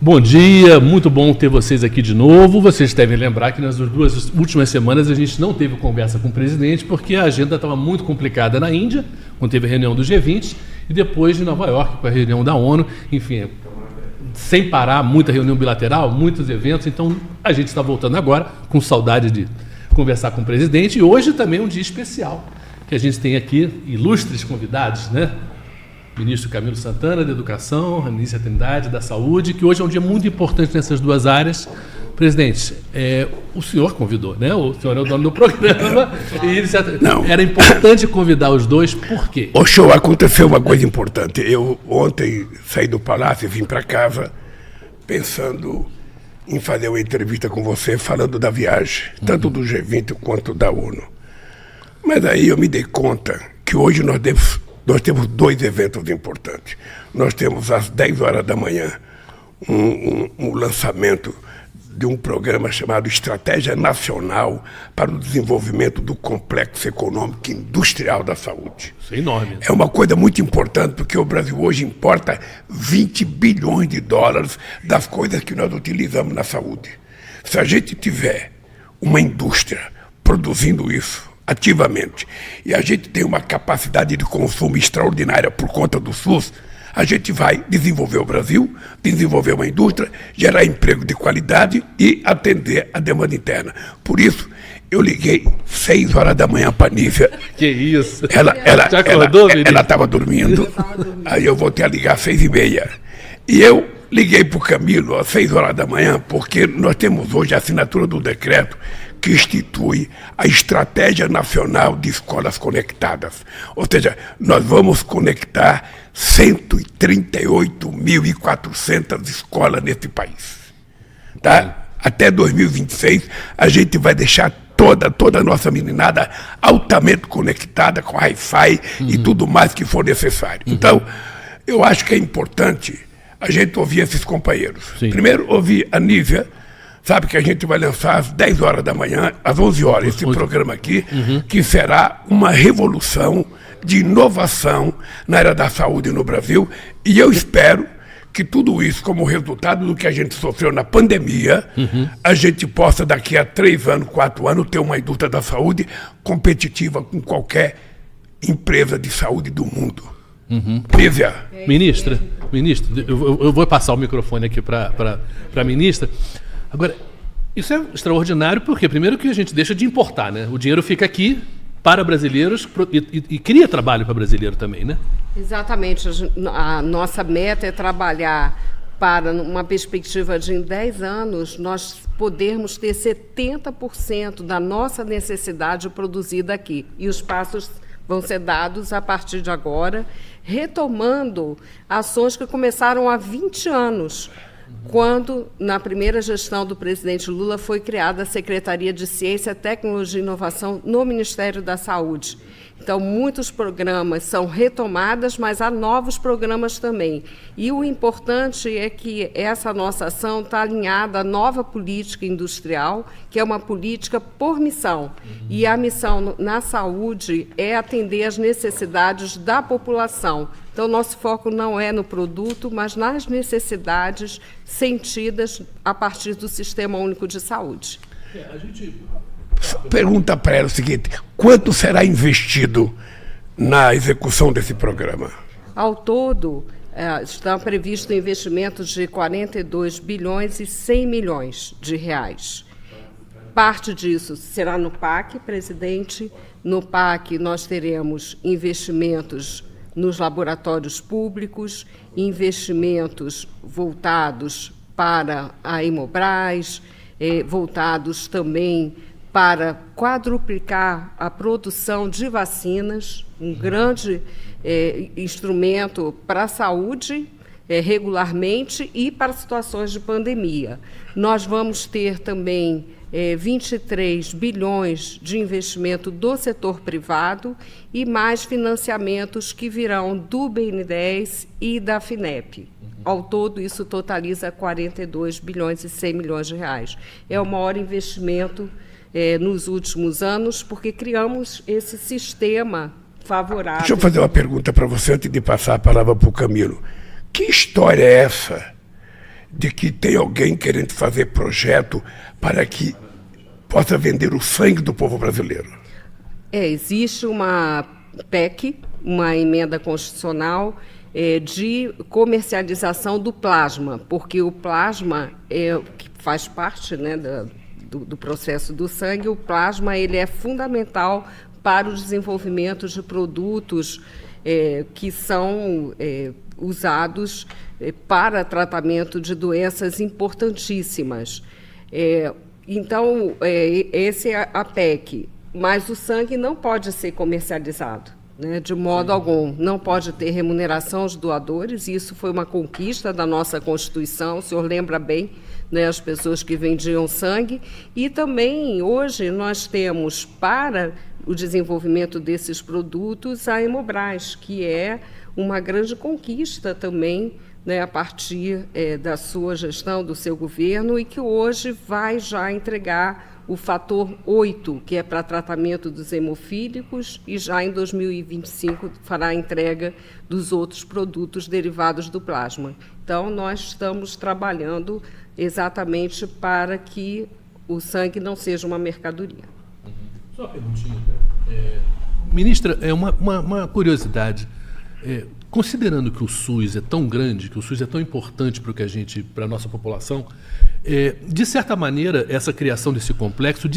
Bom dia, muito bom ter vocês aqui de novo. Vocês devem lembrar que nas 2 últimas semanas a gente não teve conversa com o presidente porque a agenda estava muito complicada na Índia, quando teve a reunião do G20, e depois de Nova York com a reunião da ONU, enfim, sem parar, muita reunião bilateral, muitos eventos. Então a gente está voltando agora com saudade de conversar com o presidente, e hoje também é um dia especial, que a gente tem aqui ilustres convidados, né? Ministro Camilo Santana, da Educação, a ministra Trindade, da Saúde, que hoje é um dia muito importante nessas duas áreas. Presidente, o senhor convidou, né? O senhor é o dono do programa. E era importante convidar os dois, por quê? O show, aconteceu uma coisa importante. Eu ontem saí do palácio e vim para casa pensando em fazer uma entrevista com você falando da viagem, tanto do G20 quanto da ONU. Mas aí eu me dei conta que hoje nós temos 2 eventos importantes. Nós temos às 10 horas da manhã um lançamento de um programa chamado Estratégia Nacional para o Desenvolvimento do Complexo Econômico e Industrial da Saúde. Isso é enorme. É uma coisa muito importante, porque o Brasil hoje importa 20 bilhões de dólares das coisas que nós utilizamos na saúde. Se a gente tiver uma indústria produzindo isso ativamente, e a gente tem uma capacidade de consumo extraordinária por conta do SUS, a gente vai desenvolver o Brasil, desenvolver uma indústria, gerar emprego de qualidade e atender a demanda interna. Por isso, eu liguei 6 horas da manhã para a Nívia. Que isso? Já acordou, ela estava dormindo, aí eu voltei a ligar às 6h30. E eu liguei para o Camilo às 6 horas da manhã, porque nós temos hoje a assinatura do decreto que institui a Estratégia Nacional de Escolas Conectadas. Ou seja, nós vamos conectar 138.400 escolas nesse país. Tá? Até 2026, a gente vai deixar toda a nossa meninada altamente conectada com Wi-Fi e tudo mais que for necessário. Então, eu acho que é importante a gente ouvir esses companheiros. Sim. Primeiro, ouvir a Nívia. Sabe que a gente vai lançar às 10 horas da manhã, às 11 horas, esse programa aqui, que será uma revolução de inovação na área da saúde no Brasil. E eu espero que tudo isso, como resultado do que a gente sofreu na pandemia, a gente possa, daqui a 3 anos, 4 anos, ter uma indústria da saúde competitiva com qualquer empresa de saúde do mundo. Lívia. Ministra, eu vou passar o microfone aqui para a ministra. Agora, isso é extraordinário porque, primeiro, que a gente deixa de importar, né? O dinheiro fica aqui para brasileiros e cria trabalho para brasileiro também, né? Exatamente. A nossa meta é trabalhar para uma perspectiva de, em 10 anos, nós podermos ter 70% da nossa necessidade produzida aqui. E os passos vão ser dados a partir de agora, retomando ações que começaram há 20 anos, quando, na primeira gestão do presidente Lula, foi criada a Secretaria de Ciência, Tecnologia e Inovação no Ministério da Saúde. Então, muitos programas são retomados, mas há novos programas também. E o importante é que essa nossa ação está alinhada à nova política industrial, que é uma política por missão. E a missão na saúde é atender às necessidades da população. Então, nosso foco não é no produto, mas nas necessidades sentidas a partir do Sistema Único de Saúde. Pergunta para ela o seguinte: quanto será investido na execução desse programa? Ao todo, está previsto investimentos de 42 bilhões e 100 milhões de reais. Parte disso será no PAC, presidente. No PAC, nós teremos investimentos nos laboratórios públicos, investimentos voltados para a Hemobras, voltados também para quadruplicar a produção de vacinas, um grande instrumento para a saúde, regularmente, e para situações de pandemia. Nós vamos ter também 23 bilhões de investimento do setor privado e mais financiamentos que virão do BNDES e da FINEP. ao todo, isso totaliza 42 bilhões e 100 milhões de reais. É o maior investimento nos últimos anos, porque criamos esse sistema favorável. Deixa eu fazer uma pergunta para você antes de passar a palavra para o Camilo. Que história é essa de que tem alguém querendo fazer projeto para que possa vender o sangue do povo brasileiro? Existe uma PEC, uma emenda constitucional de comercialização do plasma, porque o plasma que faz parte, né, do processo do sangue. O plasma ele é fundamental para o desenvolvimento de produtos que são usados para tratamento de doenças importantíssimas. Então, esse é a PEC. Mas o sangue não pode ser comercializado, né, de modo algum. Não pode ter remuneração aos doadores, e isso foi uma conquista da nossa Constituição, o senhor lembra bem, né, as pessoas que vendiam sangue. E também, hoje, nós temos, para o desenvolvimento desses produtos, a Hemobras, que é uma grande conquista também, né, a partir da sua gestão, do seu governo, e que hoje vai já entregar o fator 8, que é para tratamento dos hemofílicos, e já em 2025 fará a entrega dos outros produtos derivados do plasma. Então, nós estamos trabalhando exatamente para que o sangue não seja uma mercadoria. Só uma perguntinha. Ministra, uma curiosidade. Considerando que o SUS é tão grande, que o SUS é tão importante para a nossa população, de certa maneira, essa criação desse complexo,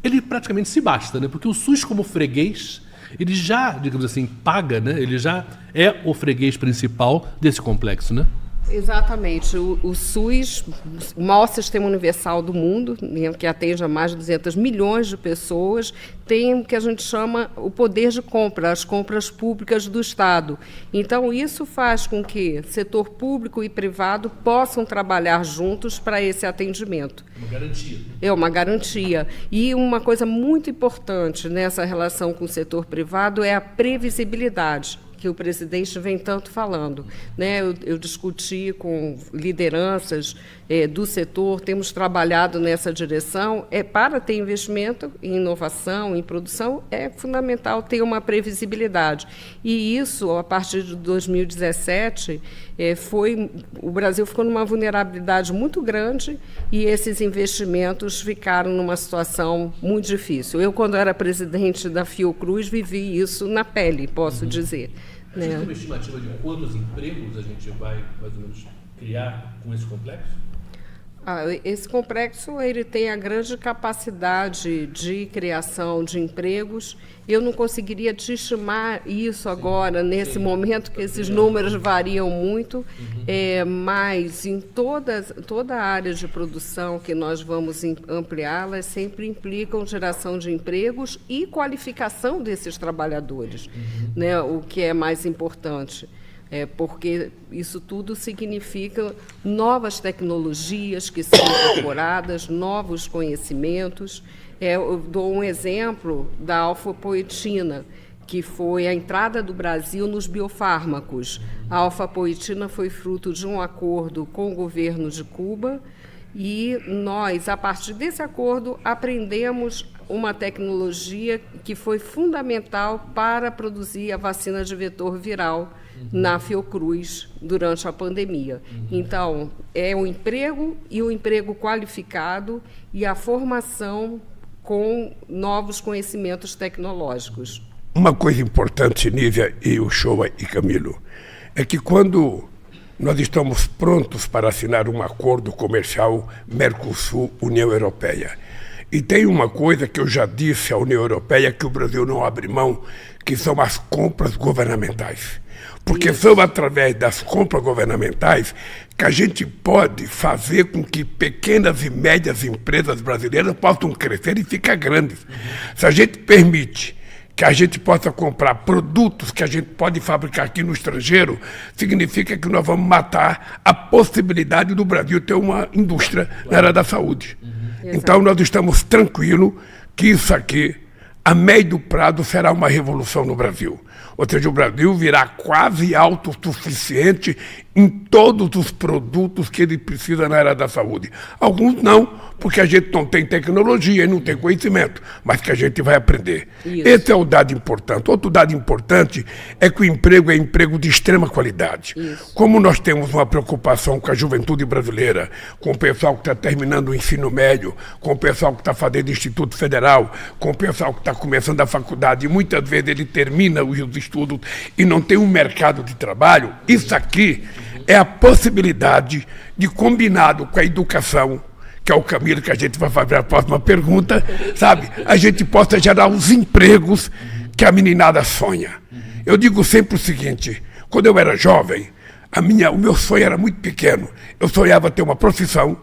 ele praticamente se basta, né? Porque o SUS, como freguês, ele já, digamos assim, paga, né? Ele já é o freguês principal desse complexo, né? Exatamente. O SUS, o maior sistema universal do mundo, que atende a mais de 200 milhões de pessoas, tem o que a gente chama o poder de compra, as compras públicas do Estado. Então, isso faz com que setor público e privado possam trabalhar juntos para esse atendimento. Uma garantia. É uma garantia. E uma coisa muito importante nessa relação com o setor privado é a previsibilidade, que o presidente vem tanto falando, né? Eu discuti com lideranças do setor, temos trabalhado nessa direção. Para ter investimento em inovação, em produção, é fundamental ter uma previsibilidade. E isso, a partir de 2017, o Brasil ficou numa vulnerabilidade muito grande e esses investimentos ficaram numa situação muito difícil. Eu, quando era presidente da Fiocruz, vivi isso na pele, posso dizer. A gente tem uma estimativa de quantos empregos a gente vai, mais ou menos, criar com esse complexo? Esse complexo ele tem a grande capacidade de criação de empregos. Eu não conseguiria te estimar isso agora, nesse momento, que esses números variam muito, mas em toda a área de produção que nós vamos ampliar, elas sempre implicam geração de empregos e qualificação desses trabalhadores, né, o que é mais importante. Porque isso tudo significa novas tecnologias que são incorporadas, novos conhecimentos. Eu dou um exemplo da alfapoetina, que foi a entrada do Brasil nos biofármacos. A alfapoetina foi fruto de um acordo com o governo de Cuba, e nós, a partir desse acordo, aprendemos uma tecnologia que foi fundamental para produzir a vacina de vetor viral na Fiocruz durante a pandemia. Então, é o emprego e o emprego qualificado e a formação com novos conhecimentos tecnológicos. Uma coisa importante, Nívia e Uchoa e Camilo, é que quando nós estamos prontos para assinar um acordo comercial Mercosul-União Europeia, e tem uma coisa que eu já disse à União Europeia que o Brasil não abre mão, que são as compras governamentais. Porque são através das compras governamentais que a gente pode fazer com que pequenas e médias empresas brasileiras possam crescer e ficar grandes. Se a gente permite que a gente possa comprar produtos que a gente pode fabricar aqui no estrangeiro, significa que nós vamos matar a possibilidade do Brasil ter uma indústria na área da saúde. Então, nós estamos tranquilos que isso aqui, a médio prazo, será uma revolução no Brasil. Ou seja, o Brasil virá quase autossuficiente em todos os produtos que ele precisa na área da saúde. Alguns não, porque a gente não tem tecnologia e não tem conhecimento, mas que a gente vai aprender. Isso. Esse é o dado importante. Outro dado importante é que o emprego é emprego de extrema qualidade. Isso. Como nós temos uma preocupação com a juventude brasileira, com o pessoal que está terminando o ensino médio, com o pessoal que está fazendo Instituto Federal, com o pessoal que está começando a faculdade, e muitas vezes ele termina os estudos e não tem um mercado de trabalho, isso aqui é a possibilidade de, combinado com a educação, que é o Camilo que a gente vai fazer a próxima pergunta, sabe? A gente possa gerar os empregos que a meninada sonha. Eu digo sempre o seguinte, quando eu era jovem, o meu sonho era muito pequeno. Eu sonhava ter uma profissão,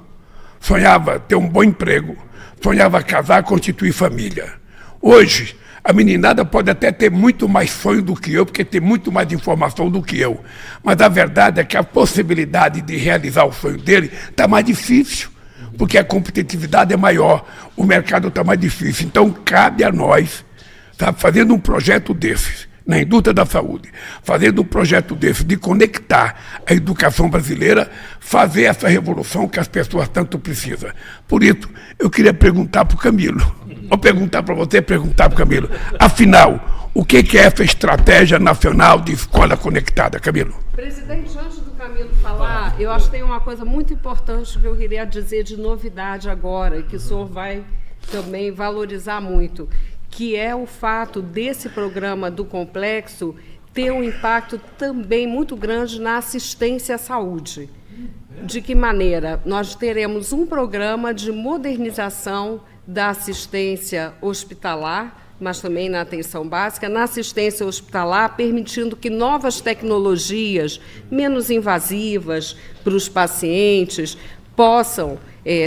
sonhava ter um bom emprego, sonhava casar, constituir família. Hoje, a meninada pode até ter muito mais sonho do que eu, porque tem muito mais informação do que eu. Mas a verdade é que a possibilidade de realizar o sonho dele está mais difícil, porque a competitividade é maior, o mercado está mais difícil. Então, cabe a nós, sabe, fazendo um projeto desses, na indústria da saúde, fazendo um projeto desse de conectar a educação brasileira, fazer essa revolução que as pessoas tanto precisam. Por isso, eu queria perguntar para o Camilo, ou perguntar para você, perguntar para o Camilo, afinal, o que é essa estratégia nacional de escola conectada, Camilo? Presidente, antes do Camilo falar, eu acho que tem uma coisa muito importante que eu queria dizer de novidade agora, que o senhor vai também valorizar muito, que é o fato desse programa do Complexo ter um impacto também muito grande na assistência à saúde. De que maneira? Nós teremos um programa de modernização da assistência hospitalar, mas também na atenção básica, na assistência hospitalar, permitindo que novas tecnologias menos invasivas para os pacientes possam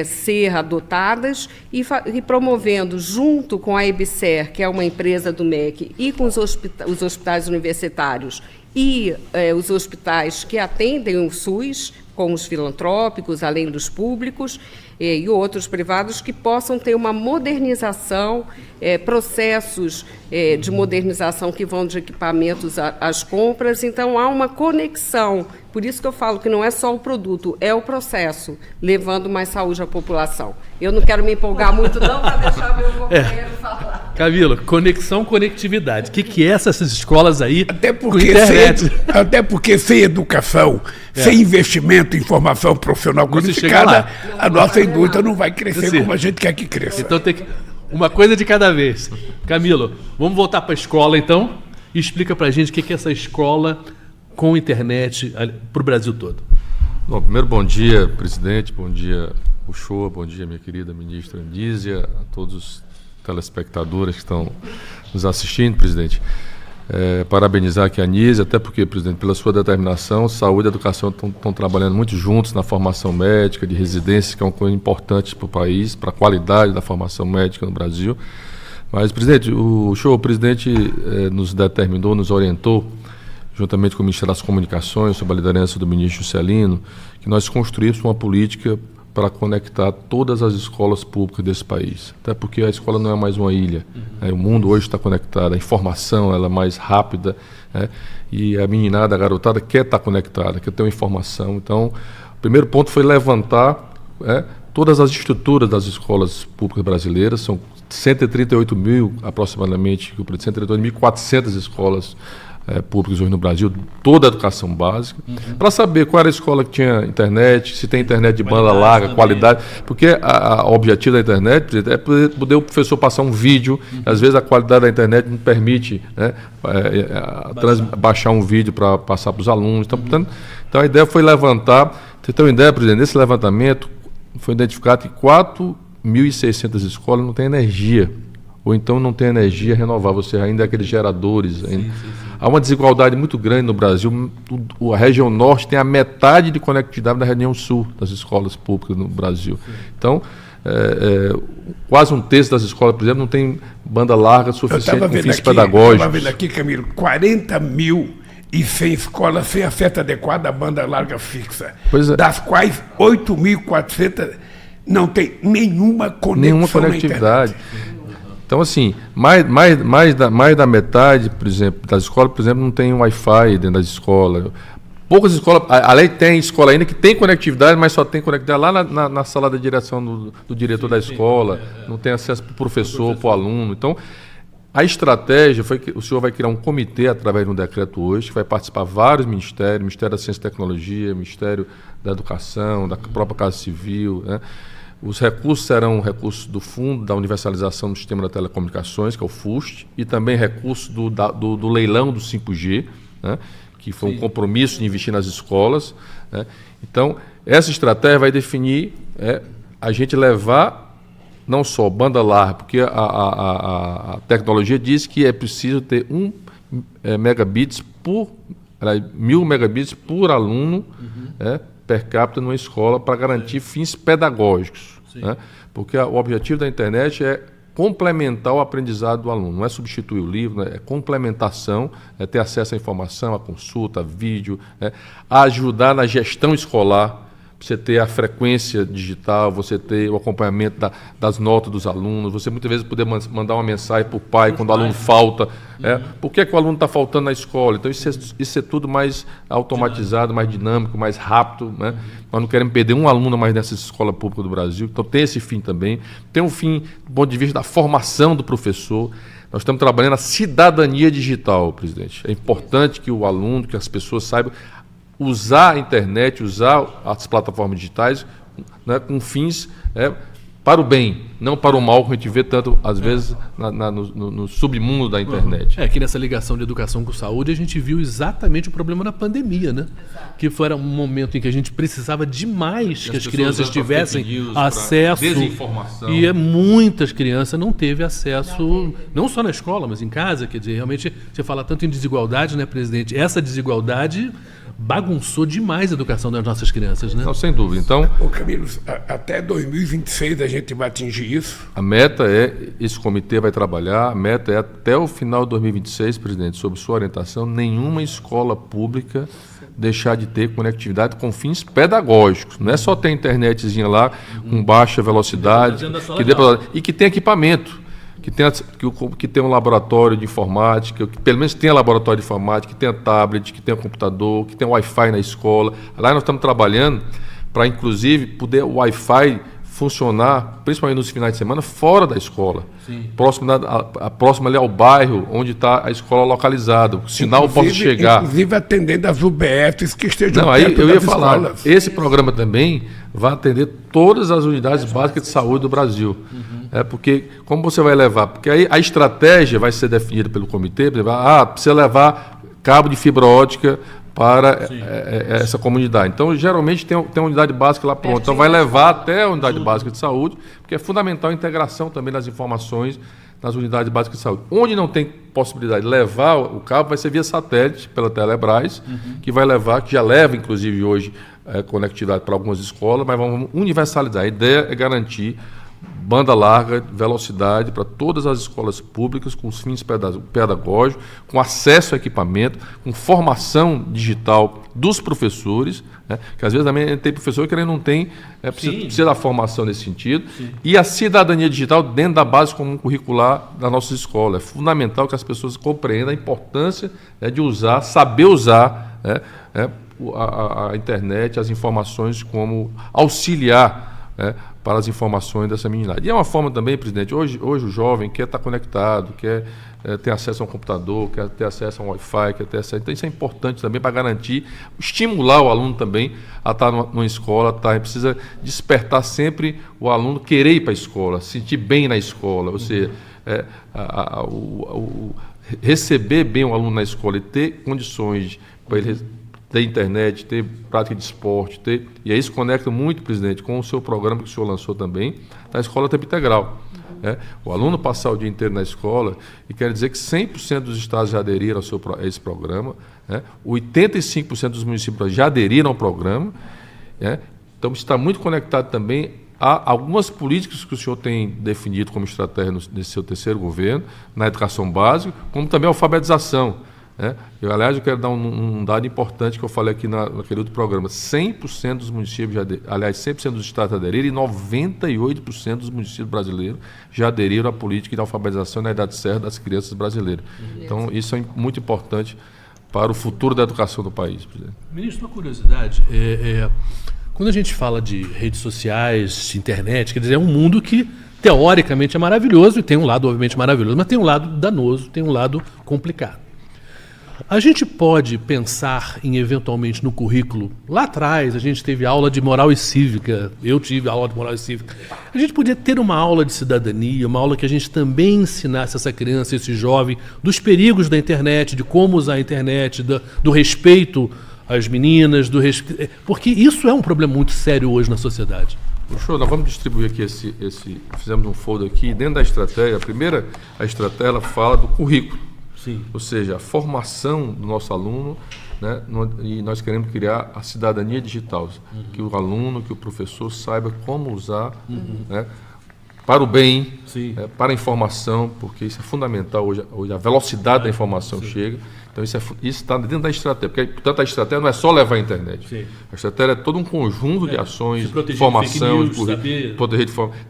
ser adotadas e promovendo, junto com a EBSER, que é uma empresa do MEC, e com os hospitais universitários e os hospitais que atendem o SUS, como os filantrópicos, além dos públicos, e outros privados, que possam ter uma modernização, processos de modernização que vão de equipamentos às compras. Então, há uma conexão. Por isso que eu falo que não é só o produto, é o processo, levando mais saúde à população. Eu não quero me empolgar muito, não, para deixar meu companheiro falar. Camilo, conexão, conectividade. O que é essas escolas aí com internet? Até porque sem educação, sem investimento em formação profissional qualificada, a nossa indústria não vai crescer como a gente quer que cresça. Então tem que... uma coisa de cada vez. Camilo, vamos voltar para a escola então e explica para a gente o que é essa escola com internet para o Brasil todo. Bom, primeiro, bom dia, presidente, bom dia, Uchoa, bom dia, minha querida ministra Anísia, a todos os telespectadores que estão nos assistindo, presidente. Parabenizar aqui a Anísia, até porque, presidente, pela sua determinação, saúde e educação estão trabalhando muito juntos na formação médica, de residência, que é uma coisa importante para o país, para a qualidade da formação médica no Brasil. Mas, presidente, o presidente nos determinou, nos orientou, juntamente com o Ministério das Comunicações, sob a liderança do ministro Juscelino, que nós construíssemos uma política para conectar todas as escolas públicas desse país. Até porque a escola não é mais uma ilha. O mundo hoje está conectado, a informação ela é mais rápida, e a meninada, a garotada quer estar conectada, quer ter uma informação. Então, o primeiro ponto foi levantar todas as estruturas das escolas públicas brasileiras, são 138 mil aproximadamente, 138.400 escolas públicos hoje no Brasil, toda a educação básica, para saber qual era a escola que tinha internet, se tem internet de banda larga, também. Qualidade, porque o objetivo da internet é poder o professor passar um vídeo, às vezes a qualidade da internet não permite baixar um vídeo para passar para os alunos, então a ideia foi levantar, você tem uma ideia, presidente, nesse levantamento foi identificado que 4.600 escolas não têm energia, ou então não tem energia renovável, ou seja, ainda aqueles geradores. Sim. Há uma desigualdade muito grande no Brasil. A região norte tem a metade de conectividade da região sul das escolas públicas no Brasil. Sim. Então, quase um terço das escolas, por exemplo, não tem banda larga suficiente com fins pedagógicos. Eu estava vendo aqui, Camilo, 40.100 escolas sem acesso adequado à banda larga fixa, das quais 8.400 não tem nenhuma conexão nenhuma conectividade. Então, assim, mais da metade, por exemplo, das escolas, por exemplo, não tem Wi-Fi dentro das escolas. Poucas escolas, a lei tem escola ainda que tem conectividade, mas só tem conectividade lá na sala da direção do diretor da escola, não tem acesso para o professor, para o aluno. Então, a estratégia foi que o senhor vai criar um comitê através de um decreto hoje, que vai participar vários ministérios, Ministério da Ciência e Tecnologia, Ministério da Educação, da própria Casa Civil, né? Os recursos serão recursos do Fundo da Universalização do Sistema das Telecomunicações, que é o FUST, e também recursos do leilão do 5G, né? Que foi um compromisso de investir nas escolas, né? Então, essa estratégia vai definir a gente levar não só banda larga, porque a tecnologia diz que é preciso ter 1 megabits 1.000 megabits por aluno per capita numa escola para garantir fins pedagógicos, né? Porque o objetivo da internet é complementar o aprendizado do aluno, não é substituir o livro, né? É complementação, é ter acesso à informação, à consulta, a vídeo, a ajudar na gestão escolar, você ter a frequência digital, você ter o acompanhamento das notas dos alunos, você muitas vezes poder mandar uma mensagem para o pai quando o aluno falta. Por que o aluno está faltando na escola? Então, isso é tudo mais automatizado, mais dinâmico, mais rápido, né? Nós não queremos perder um aluno mais nessa escola pública do Brasil, então tem esse fim também. Tem um fim do ponto de vista da formação do professor. Nós estamos trabalhando a cidadania digital, presidente. É importante que o aluno, que as pessoas saibam usar a internet, usar as plataformas digitais, né, com fins para o bem, não para o mal, que a gente vê tanto, às vezes, no submundo da internet. Aqui nessa ligação de educação com saúde, a gente viu exatamente o problema da pandemia, né? Que foi um momento em que a gente precisava demais que as crianças tivessem acesso. Desinformação. E muitas crianças não teve acesso, não só na escola, mas em casa. Quer dizer, realmente, você fala tanto em desigualdade, né, presidente? Essa desigualdade bagunçou demais a educação das nossas crianças, né? Não, sem dúvida. Então, Camilo, até 2026 a gente vai atingir isso? A meta esse comitê vai trabalhar, a meta é até o final de 2026, presidente, sob sua orientação, nenhuma escola pública deixar de ter conectividade com fins pedagógicos. Não é só ter internetzinha lá com baixa velocidade, e que tem equipamento. Que tem um laboratório de informática, que pelo menos tenha laboratório de informática, que tenha tablet, que tenha computador, que tenha Wi-Fi na escola. Lá nós estamos trabalhando para, inclusive, poder o Wi-Fi funcionar, principalmente nos finais de semana, fora da escola. Próximo ali ao bairro onde está a escola localizada. O sinal pode chegar. Inclusive atendendo as UBSs que estejam perto das eu ia falar, escolas. Esse programa também vai atender todas as unidades básicas de saúde do Brasil. Porque, como você vai levar? Porque aí a estratégia vai ser definida pelo comitê, por exemplo, precisa levar cabo de fibra ótica para essa comunidade. Então, geralmente tem uma unidade básica lá pronta. Então, vai levar até a unidade básica de saúde, porque é fundamental a integração também das informações nas unidades básicas de saúde. Onde não tem possibilidade de levar o cabo, vai ser via satélite, pela Telebrás, que vai levar, que já leva, inclusive, hoje, conectividade para algumas escolas, mas vamos universalizar. A ideia é garantir banda larga, velocidade para todas as escolas públicas, com os fins pedagógicos, com acesso a equipamento, com formação digital dos professores, né? Que às vezes também tem professor que não tem, precisa da formação nesse sentido, e a cidadania digital dentro da base comum curricular da nossa escola. É fundamental que as pessoas compreendam a importância de usar, saber usar a internet, as informações como auxiliar para as informações dessa meninidade. E é uma forma também, presidente, hoje o jovem quer estar conectado, quer ter acesso a um computador, quer ter acesso a um Wi-Fi, quer ter acesso... Então isso é importante também para garantir, estimular o aluno também a estar numa escola, precisa despertar sempre o aluno querer ir para a escola, sentir bem na escola, ou seja, receber bem o aluno na escola e ter condições para ele ter internet, ter prática de esporte, e aí isso conecta muito, presidente, com o seu programa que o senhor lançou também, da Escola Tempo Integral. O aluno passar o dia inteiro na escola, e quer dizer que 100% dos estados já aderiram a esse programa, 85% dos municípios já aderiram ao programa, então está muito conectado também a algumas políticas que o senhor tem definido como estratégia nesse seu terceiro governo, na educação básica, como também a alfabetização. né? Aliás, eu quero dar um dado importante que eu falei aqui naquele outro programa. 100% dos municípios, 100% dos estados aderiram e 98% dos municípios brasileiros já aderiram à política de alfabetização na idade certa das crianças brasileiras. Então, isso é muito importante para o futuro da educação do país, presidente. Ministro, uma curiosidade. Quando a gente fala de redes sociais, internet, quer dizer, é um mundo que teoricamente é maravilhoso e tem um lado, obviamente, maravilhoso, mas tem um lado danoso, tem um lado complicado. A gente pode pensar em, eventualmente, no currículo. Lá atrás, a gente teve aula de moral e cívica, eu tive aula de moral e cívica. A gente podia ter uma aula de cidadania, uma aula que a gente também ensinasse essa criança, esse jovem, dos perigos da internet, de como usar a internet, do respeito às meninas, porque isso é um problema muito sério hoje na sociedade. Show, nós vamos distribuir aqui fizemos um folder aqui, dentro da estratégia, a estratégia ela fala do currículo. Sim. Ou seja, a formação do nosso aluno, né, e nós queremos criar a cidadania digital, que o aluno, que o professor saiba como usar, né, para o bem, para a informação, porque isso é fundamental hoje a velocidade da informação chega. Então isso está dentro da estratégia, porque, portanto, a estratégia não é só levar a internet. Sim. A estratégia é todo um conjunto de ações, de formação,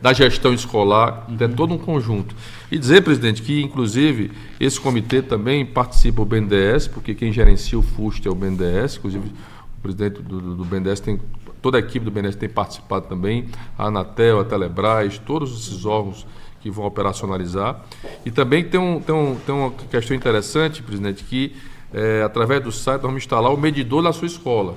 da gestão escolar, é todo um conjunto. E dizer, presidente, que inclusive esse comitê também participa do BNDES, porque quem gerencia o FUST é o BNDES, inclusive o presidente do BNDES toda a equipe do BNDES tem participado também, a Anatel, a Telebrás, todos esses órgãos que vão operacionalizar. E também tem uma questão interessante, presidente, que através do site nós vamos instalar o medidor na sua escola.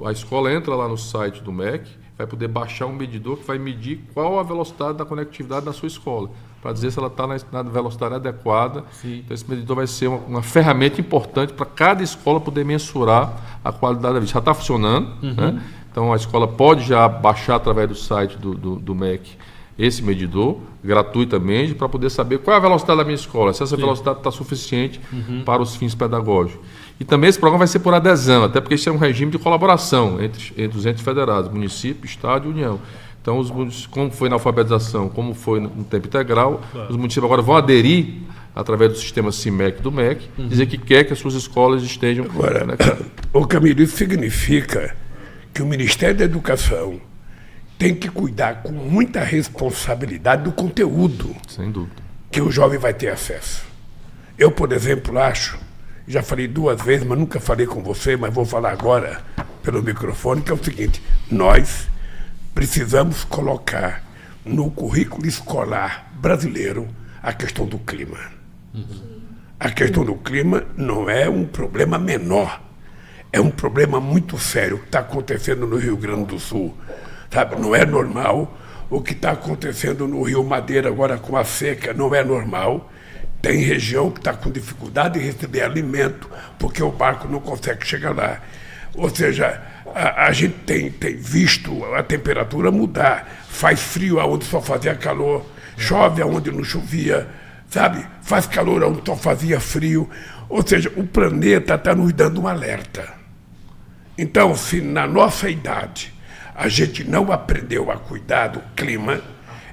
A escola entra lá no site do MEC, vai poder baixar um medidor que vai medir qual a velocidade da conectividade da sua escola, para dizer se ela está na velocidade adequada. Sim. Então esse medidor vai ser uma ferramenta importante para cada escola poder mensurar a qualidade da vida. Já está funcionando, né? Então a escola pode já baixar através do site do MEC esse medidor, gratuitamente, para poder saber qual é a velocidade da minha escola, se essa velocidade está suficiente para os fins pedagógicos. E também esse programa vai ser por adesão, até porque isso é um regime de colaboração entre os entes federados, município, estado e União. Então, como foi na alfabetização, como foi no tempo integral, os municípios agora vão aderir, através do sistema CIMEC do MEC, dizer que quer que as suas escolas estejam... Agora, ô Camilo, isso significa que o Ministério da Educação tem que cuidar com muita responsabilidade do conteúdo. Sem dúvida. Que o jovem vai ter acesso. Eu, por exemplo, acho, já falei 2 vezes, mas nunca falei com você, mas vou falar agora pelo microfone, que é o seguinte: nós precisamos colocar no currículo escolar brasileiro a questão do clima. A questão do clima não é um problema menor, é um problema muito sério que está acontecendo no Rio Grande do Sul. Sabe, não é normal. O que está acontecendo no Rio Madeira agora com a seca não é normal. Tem região que está com dificuldade de receber alimento porque o barco não consegue chegar lá. Ou seja, a gente tem visto a temperatura mudar. Faz frio aonde só fazia calor, chove aonde não chovia, sabe? Faz calor aonde só fazia frio. Ou seja, o planeta está nos dando um alerta. Então, se na nossa idade a gente não aprendeu a cuidar do clima,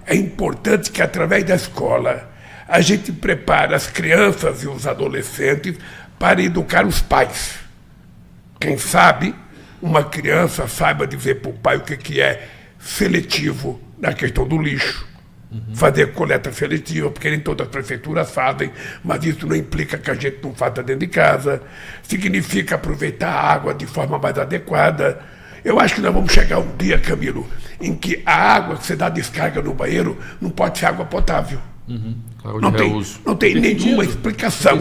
é importante que, através da escola, a gente prepare as crianças e os adolescentes para educar os pais. Quem sabe, uma criança saiba dizer para o pai o que é seletivo na questão do lixo, fazer coleta seletiva, porque nem todas as prefeituras fazem, mas isso não implica que a gente não faça dentro de casa. Significa aproveitar a água de forma mais adequada. Eu acho que nós vamos chegar um dia, Camilo, em que a água que você dá descarga no banheiro não pode ser água potável. Não tem nenhuma explicação.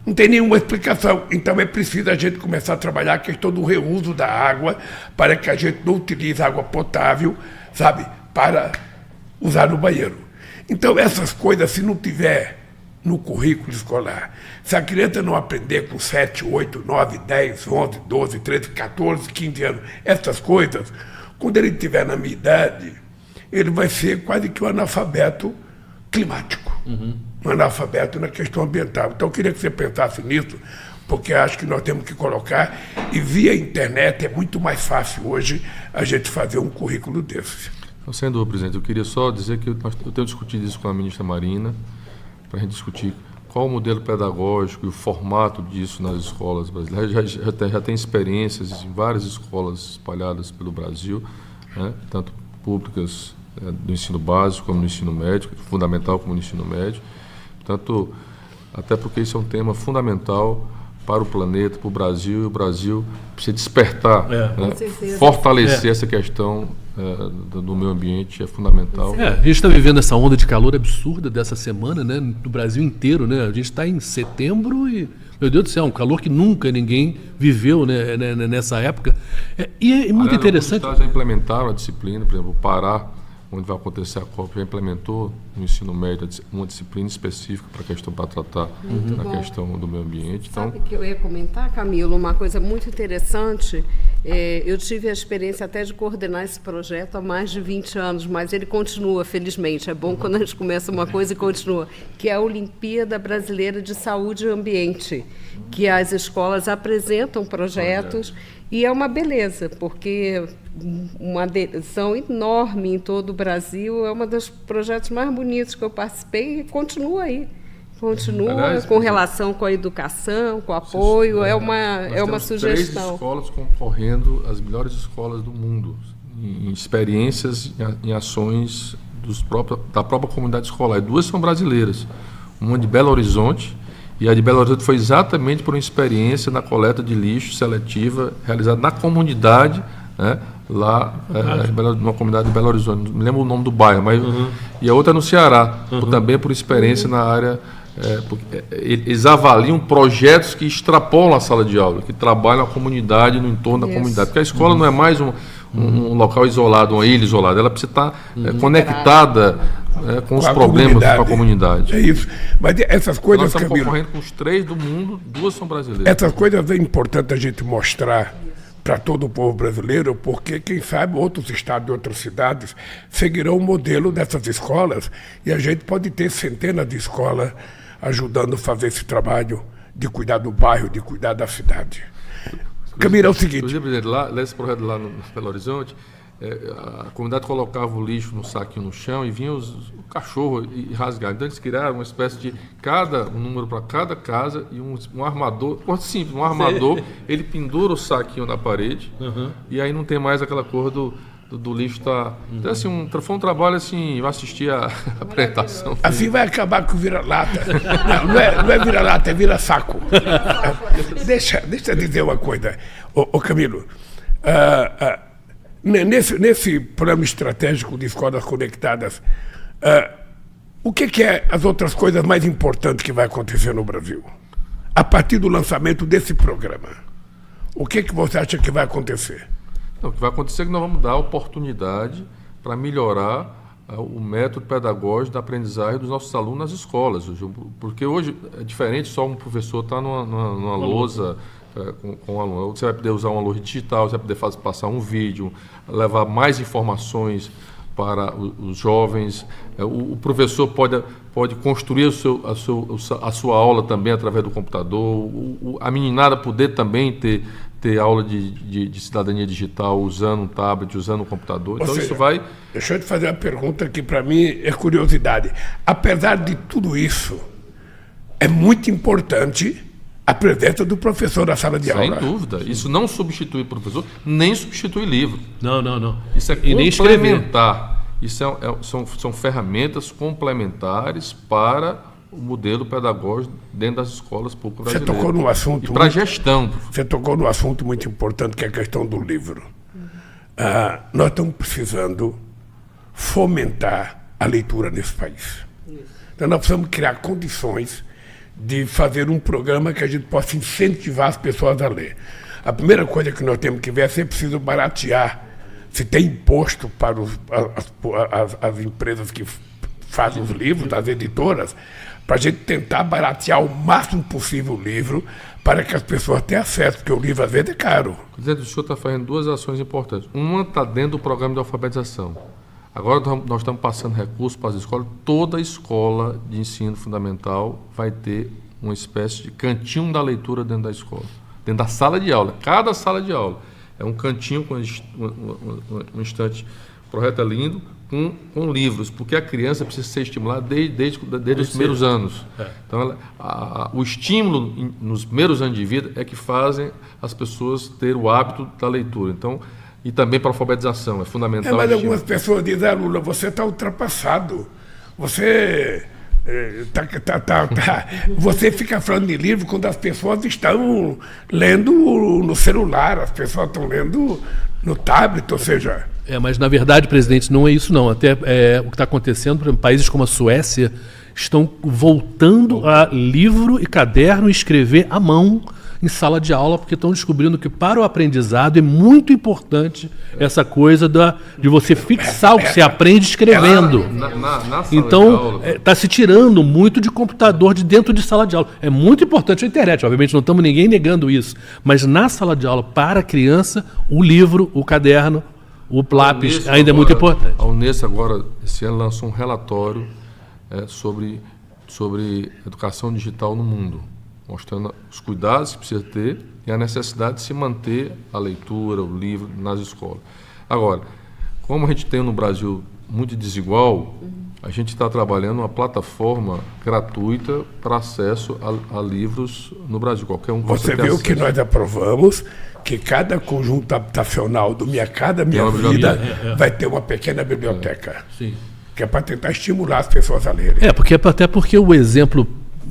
Não tem nenhuma explicação. Então é preciso a gente começar a trabalhar a questão do reuso da água, para que a gente não utilize água potável, sabe, para usar no banheiro. Então essas coisas, se não tiver no currículo escolar, se a criança não aprender com 7, 8, 9, 10, 11, 12, 13, 14, 15 anos, essas coisas, quando ele estiver na minha idade, ele vai ser quase que um analfabeto climático, um analfabeto na questão ambiental. Então eu queria que você pensasse nisso, porque acho que nós temos que colocar, e via internet é muito mais fácil hoje a gente fazer um currículo desse. Sem dúvida, presidente. Eu queria só dizer que eu tenho discutido isso com a ministra Marina, para a gente discutir qual o modelo pedagógico e o formato disso nas escolas brasileiras. Já tem experiências em várias escolas espalhadas pelo Brasil, né, tanto públicas do ensino básico como no ensino médio, fundamental como no ensino médio. Portanto, até porque isso é um tema fundamental para o planeta, para o Brasil, e o Brasil precisa despertar, né, fortalecer essa questão do meio ambiente, é fundamental. A gente está vivendo essa onda de calor absurda dessa semana, né, no Brasil inteiro, né? A gente está em setembro e, meu Deus do céu, um calor que nunca ninguém viveu, né, nessa época. E é muito interessante. Os estados já implementaram a disciplina, por exemplo, o Pará, onde vai acontecer a COP, já implementou no ensino médio uma disciplina específica para tratar da questão do meio ambiente. Sabe que eu ia comentar, Camilo, uma coisa muito interessante. Eu tive a experiência até de coordenar esse projeto há mais de 20 anos, mas ele continua, felizmente. É bom quando a gente começa uma coisa e continua, que é a Olimpíada Brasileira de Saúde e Ambiente, que as escolas apresentam projetos. E é uma beleza, porque uma adesão enorme em todo o Brasil, é um dos projetos mais bonitos que eu participei e continua aí. Continua. Aliás, com relação com a educação, com o apoio, é uma sugestão. 3 escolas concorrendo às melhores escolas do mundo, em experiências, em ações da própria comunidade escolar. E 2 são brasileiras, uma de Belo Horizonte, e a de Belo Horizonte foi exatamente por uma experiência na coleta de lixo seletiva realizada na comunidade, né, lá, numa comunidade de Belo Horizonte. Não me lembro o nome do bairro, mas e a outra é no Ceará, também por experiência na área. Eles avaliam projetos que extrapolam a sala de aula, que trabalham a comunidade, no entorno da comunidade. Porque a escola não é mais um local isolado, uma ilha isolada, ela precisa estar conectada com os problemas com a comunidade. É isso. Mas essas coisas, nós estamos Camilo, concorrendo com os 3 do mundo, 2 são brasileiras. Essas coisas é importante a gente mostrar para todo o povo brasileiro, porque, quem sabe, outros estados e outras cidades seguirão o modelo dessas escolas e a gente pode ter centenas de escolas ajudando a fazer esse trabalho de cuidar do bairro, de cuidar da cidade. Camilo, é o seguinte... Inclusive, nesse projeto lá no Belo Horizonte, a comunidade colocava o lixo no saquinho no chão e vinha o cachorro e rasgar. Então eles criaram uma espécie de um número para cada casa e um armador, simples, um armador, ele pendura o saquinho na parede e aí não tem mais aquela cor do lixo tá. Então, assim, foi um trabalho assim, eu assisti a apresentação. Assim vai acabar com o vira-lata. Não é vira-lata, é vira-saco. Deixa eu dizer uma coisa, ô Camilo. Nesse plano estratégico de escolas conectadas, o que é as outras coisas mais importantes que vai acontecer no Brasil? A partir do lançamento desse programa, o que você acha que vai acontecer? Não, o que vai acontecer é que nós vamos dar oportunidade para melhorar o método pedagógico da aprendizagem dos nossos alunos nas escolas. Porque hoje é diferente, só um professor estar numa lousa com o aluno. Você vai poder usar uma lousa digital, você vai poder passar um vídeo, levar mais informações para os jovens. O professor pode construir a sua aula também através do computador. A meninada poder também ter aula de cidadania digital usando um tablet, usando um computador. Então, isso vai... Deixa eu te fazer uma pergunta que, para mim, é curiosidade. Apesar de tudo isso, é muito importante a presença do professor na sala de aula. Sem dúvida. Isso não substitui professor, nem substitui livro. Não. Isso é complementar. Isso são ferramentas complementares para o modelo pedagógico dentro das escolas públicas brasileiras. Você tocou num assunto... para a gestão. Você tocou num assunto muito importante, que é a questão do livro. Nós estamos precisando fomentar a leitura nesse país. Então, nós precisamos criar condições de fazer um programa que a gente possa incentivar as pessoas a ler. A primeira coisa que nós temos que ver é se é preciso baratear, se tem imposto para as empresas que fazem os livros, as editoras, para a gente tentar baratear o máximo possível o livro para que as pessoas tenham acesso, porque o livro às vezes é caro. O senhor está fazendo 2 ações importantes. Uma está dentro do programa de alfabetização. Agora nós estamos passando recursos para as escolas. Toda escola de ensino fundamental vai ter uma espécie de cantinho da leitura dentro da escola, dentro da sala de aula. Cada sala de aula é um cantinho com um estante. O projeto é lindo, com livros, porque a criança precisa ser estimulada desde os primeiros anos. Então, o estímulo nos primeiros anos de vida é que fazem as pessoas ter o hábito da leitura. Então, e também para a alfabetização, é fundamental. Mas algumas pessoas dizem, Lula, você está ultrapassado. Você você fica falando de livro quando as pessoas estão lendo no celular, as pessoas estão lendo no tablet, ou seja... Mas na verdade, presidente, não é isso não. Até o que está acontecendo, por exemplo, países como a Suécia estão voltando a livro e caderno e escrever à mão em sala de aula, porque estão descobrindo que para o aprendizado é muito importante essa coisa de você fixar o que você aprende escrevendo. Então, está se tirando muito de computador de dentro de sala de aula. É muito importante a internet, obviamente não estamos ninguém negando isso, mas na sala de aula, para a criança, o livro, o caderno, o lápis ainda é muito importante. A Unesco agora, esse ano, lançou um relatório sobre educação digital no mundo, mostrando os cuidados que precisa ter e a necessidade de se manter a leitura, o livro nas escolas. Agora, como a gente tem no Brasil muito desigual, a gente está trabalhando uma plataforma gratuita para acesso a livros no Brasil. Qualquer um pode ter acesso. Você viu que nós aprovamos que cada conjunto habitacional do Minha Casa Minha Vida vai ter uma pequena biblioteca. Sim. Que é para tentar estimular as pessoas a lerem. Até porque o exemplo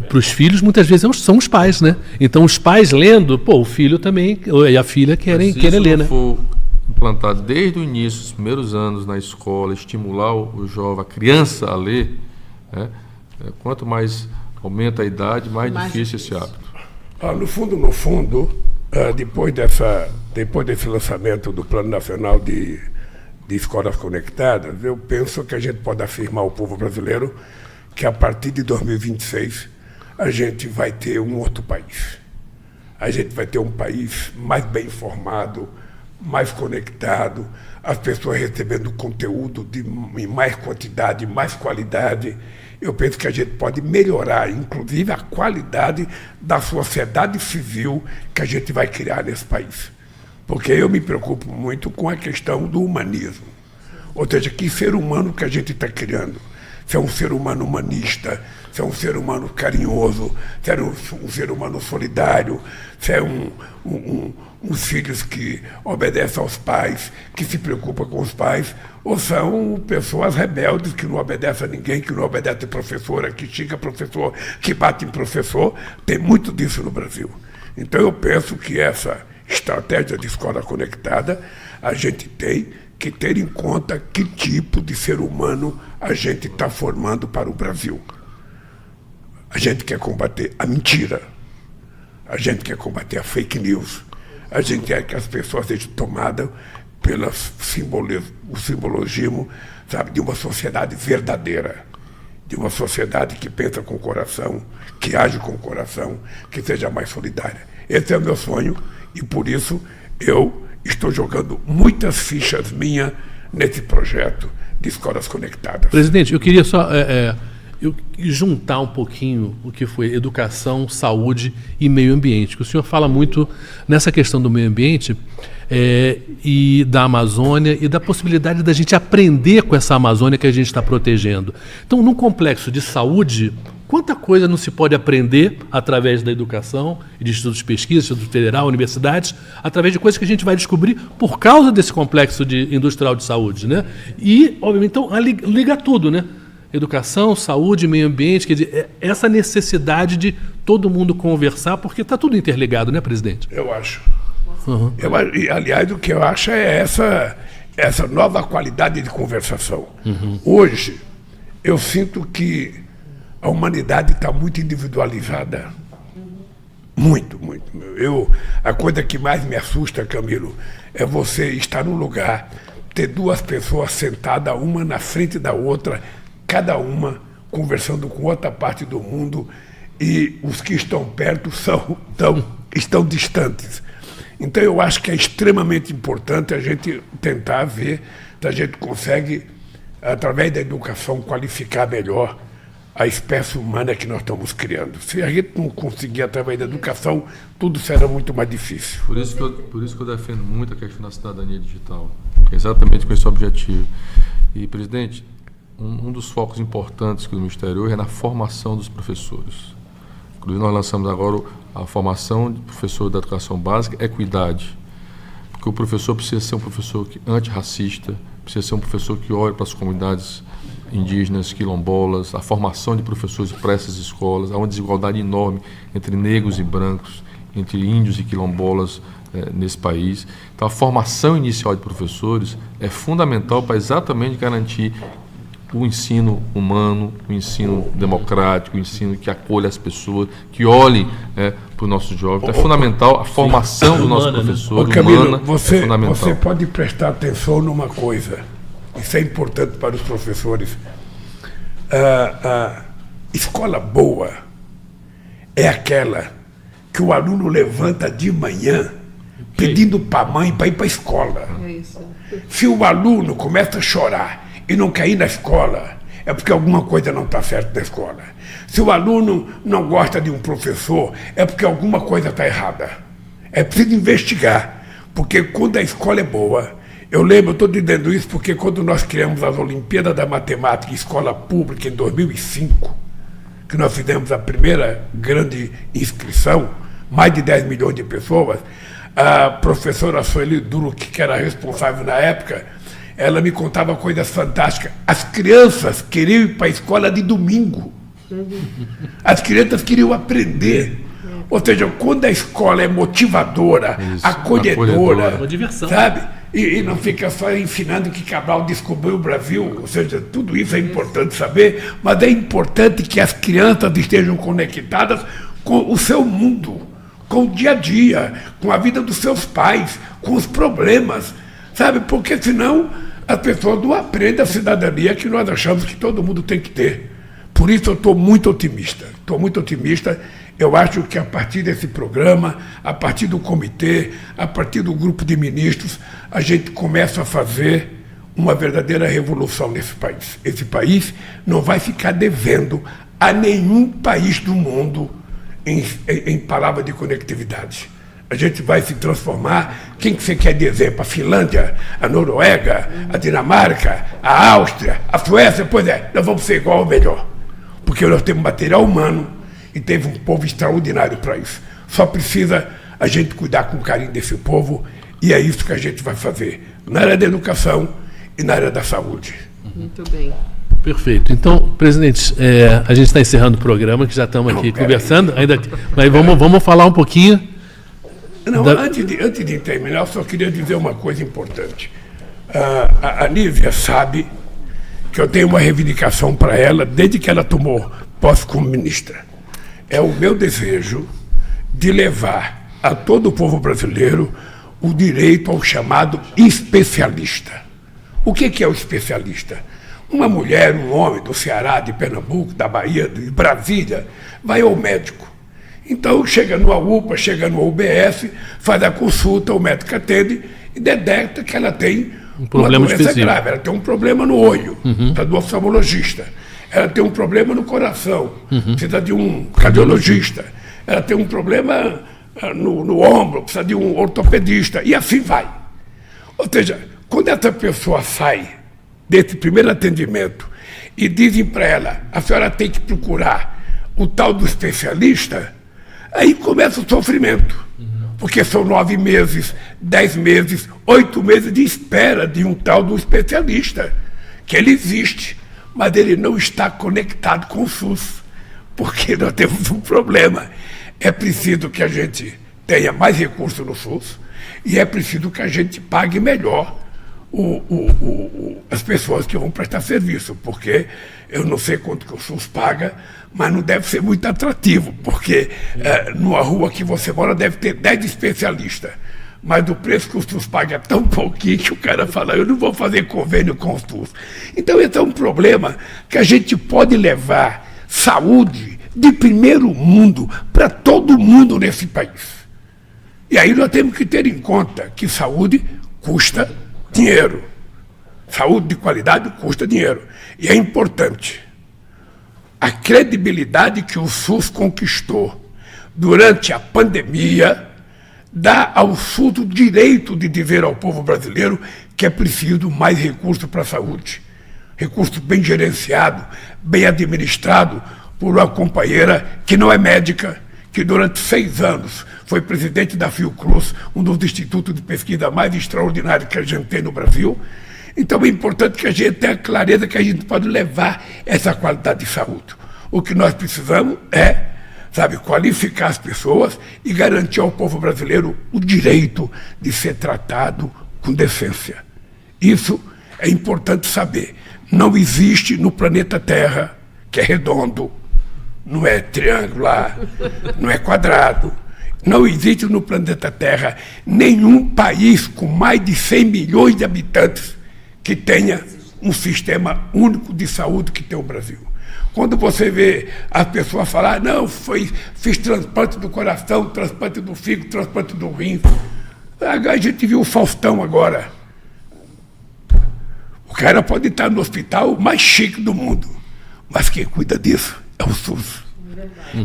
para os filhos muitas vezes são os pais, né? Então os pais lendo, o filho também e a filha querem ler, né? Se for implantado desde o início, os primeiros anos na escola, estimular o jovem, a criança a ler, quanto mais aumenta a idade, mais difícil esse hábito. No fundo, depois desse lançamento do Plano Nacional de Escolas Conectadas, eu penso que a gente pode afirmar ao povo brasileiro que a partir de 2026 a gente vai ter um outro país. A gente vai ter um país mais bem informado, mais conectado, as pessoas recebendo conteúdo em mais quantidade, mais qualidade. Eu penso que a gente pode melhorar, inclusive, a qualidade da sociedade civil que a gente vai criar nesse país. Porque eu me preocupo muito com a questão do humanismo. Ou seja, que ser humano que a gente está criando. Se é um ser humano humanista, se é um ser humano carinhoso, se é um ser humano solidário, se é uns filhos que obedecem aos pais, que se preocupam com os pais, ou são pessoas rebeldes que não obedecem a ninguém, que não obedecem a professora, que xinga professor, que bate em professor. Tem muito disso no Brasil. Então eu penso que essa estratégia de escola conectada, a gente tem que ter em conta que tipo de ser humano a gente está formando para o Brasil. A gente quer combater a mentira, a gente quer combater a fake news, a gente quer que as pessoas sejam tomadas pelo simbologismo, sabe, de uma sociedade verdadeira, de uma sociedade que pensa com o coração, que age com o coração, que seja mais solidária. Esse é o meu sonho e por isso eu estou jogando muitas fichas minhas nesse projeto de escolas conectadas. Presidente, eu queria só juntar um pouquinho o que foi educação, saúde e meio ambiente, que o senhor fala muito nessa questão do meio ambiente e da Amazônia e da possibilidade da gente aprender com essa Amazônia que a gente está protegendo. Então, num complexo de saúde, quanta coisa não se pode aprender através da educação, de institutos de pesquisa, Instituto Federal, universidades, através de coisas que a gente vai descobrir por causa desse complexo industrial de saúde, né? E, obviamente, então, liga tudo, né? Educação, saúde, meio ambiente, quer dizer, essa necessidade de todo mundo conversar, porque está tudo interligado, né, presidente? Eu acho. Uhum. Aliás, o que eu acho é essa nova qualidade de conversação. Uhum. Hoje, eu sinto que a humanidade está muito individualizada. Muito, muito. A coisa que mais me assusta, Camilo, é você estar num lugar, ter duas pessoas sentadas, uma na frente da outra, cada uma conversando com outra parte do mundo, e os que estão perto estão distantes. Então eu acho que é extremamente importante a gente tentar ver se a gente consegue, através da educação, qualificar melhor a espécie humana que nós estamos criando. Se a gente não conseguir através da educação, tudo será muito mais difícil. Por isso que eu defendo muito a questão da cidadania digital, exatamente com esse objetivo. E, presidente, um dos focos importantes que o Ministério hoje é na formação dos professores. Inclusive, nós lançamos agora a formação de professor da educação básica, equidade. Porque o professor precisa ser um professor antirracista, precisa ser um professor que olhe para as comunidades indígenas, quilombolas, a formação de professores para essas escolas. Há uma desigualdade enorme entre negros e brancos, entre índios e quilombolas nesse país. Então, a formação inicial de professores é fundamental para exatamente garantir o ensino humano, o ensino democrático, o ensino que acolhe as pessoas, que olhe para os nossos jovens. Então, é fundamental a formação do nosso professor, Camilo, humana, você, é fundamental. Você pode prestar atenção numa coisa, isso é importante para os professores. A escola boa é aquela que o aluno levanta de manhã pedindo para a mãe para ir para a escola. É isso. Se o aluno começa a chorar e não quer ir na escola, é porque alguma coisa não está certa na escola. Se o aluno não gosta de um professor, é porque alguma coisa está errada. É preciso investigar, porque quando a escola é boa, eu estou dizendo isso porque quando nós criamos as Olimpíadas da Matemática em escola pública em 2005, que nós fizemos a primeira grande inscrição, mais de 10 milhões de pessoas, a professora Sueli Duro, que era responsável na época, ela me contava coisas fantásticas. As crianças queriam ir para a escola de domingo. As crianças queriam aprender. Ou seja, quando a escola é motivadora, acolhedora, uma diversão, sabe? E não fica só ensinando que Cabral descobriu o Brasil, ou seja, tudo isso é importante saber, mas é importante que as crianças estejam conectadas com o seu mundo, com o dia a dia, com a vida dos seus pais, com os problemas, sabe? Porque senão as pessoas não aprendem a cidadania que nós achamos que todo mundo tem que ter. Por isso eu estou muito otimista. Eu acho que a partir desse programa, a partir do comitê, a partir do grupo de ministros, a gente começa a fazer uma verdadeira revolução nesse país. Esse país não vai ficar devendo a nenhum país do mundo em palavra de conectividade. A gente vai se transformar. Quem que você quer de exemplo? A Finlândia, a Noruega, a Dinamarca, a Áustria, a Suécia? Pois é, nós vamos ser igual ou melhor. Porque nós temos material humano e teve um povo extraordinário para isso. Só precisa a gente cuidar com carinho desse povo, e é isso que a gente vai fazer na área da educação e na área da saúde. Muito bem. Perfeito. Então, presidente, a gente está encerrando o programa, que já estamos aqui conversando, mas vamos falar um pouquinho. Não, antes de terminar, eu só queria dizer uma coisa importante. A Nívia sabe que eu tenho uma reivindicação para ela desde que ela tomou posse como ministra. É o meu desejo de levar a todo o povo brasileiro o direito ao chamado especialista. O que é o especialista? Uma mulher, um homem do Ceará, de Pernambuco, da Bahia, de Brasília, vai ao médico. Então, chega no UPA, chega no UBS, faz a consulta, o médico atende e detecta que ela tem uma doença grave. Ela tem um problema no olho, precisa do oftalmologista. Ela tem um problema no coração, precisa de um cardiologista. Ela tem um problema no ombro, precisa de um ortopedista, e assim vai. Ou seja, quando essa pessoa sai desse primeiro atendimento e dizem para ela, a senhora tem que procurar o tal do especialista, aí começa o sofrimento. Porque são 9 meses, 10 meses, 8 meses de espera de um tal do especialista, que ele existe, mas ele não está conectado com o SUS, porque nós temos um problema. É preciso que a gente tenha mais recursos no SUS e é preciso que a gente pague melhor as pessoas que vão prestar serviço, porque eu não sei quanto que o SUS paga, mas não deve ser muito atrativo, porque numa rua que você mora deve ter 10 especialistas, mas o preço que o SUS paga é tão pouquinho que o cara fala, eu não vou fazer convênio com o SUS. Então esse é um problema que a gente pode levar saúde de primeiro mundo para todo mundo nesse país. E aí nós temos que ter em conta que saúde custa dinheiro. Saúde de qualidade custa dinheiro. E é importante. A credibilidade que o SUS conquistou durante a pandemia dá ao SUS o direito de dizer ao povo brasileiro que é preciso mais recursos para a saúde. recurso bem gerenciado, bem administrado por uma companheira que não é médica, que durante 6 anos foi presidente da Fiocruz, um dos institutos de pesquisa mais extraordinários que a gente tem no Brasil. Então é importante que a gente tenha clareza que a gente pode levar essa qualidade de saúde. O que nós precisamos é, qualificar as pessoas e garantir ao povo brasileiro o direito de ser tratado com decência. Isso é importante saber. Não existe no planeta Terra, que é redondo, não é triangular, não é quadrado, não existe no planeta Terra nenhum país com mais de 100 milhões de habitantes que tenha um sistema único de saúde que tem o Brasil. Quando você vê as pessoas falar, não, fiz transplante do coração, transplante do fígado, transplante do rim. A gente viu o Faustão agora. O cara pode estar no hospital mais chique do mundo, mas quem cuida disso é o SUS.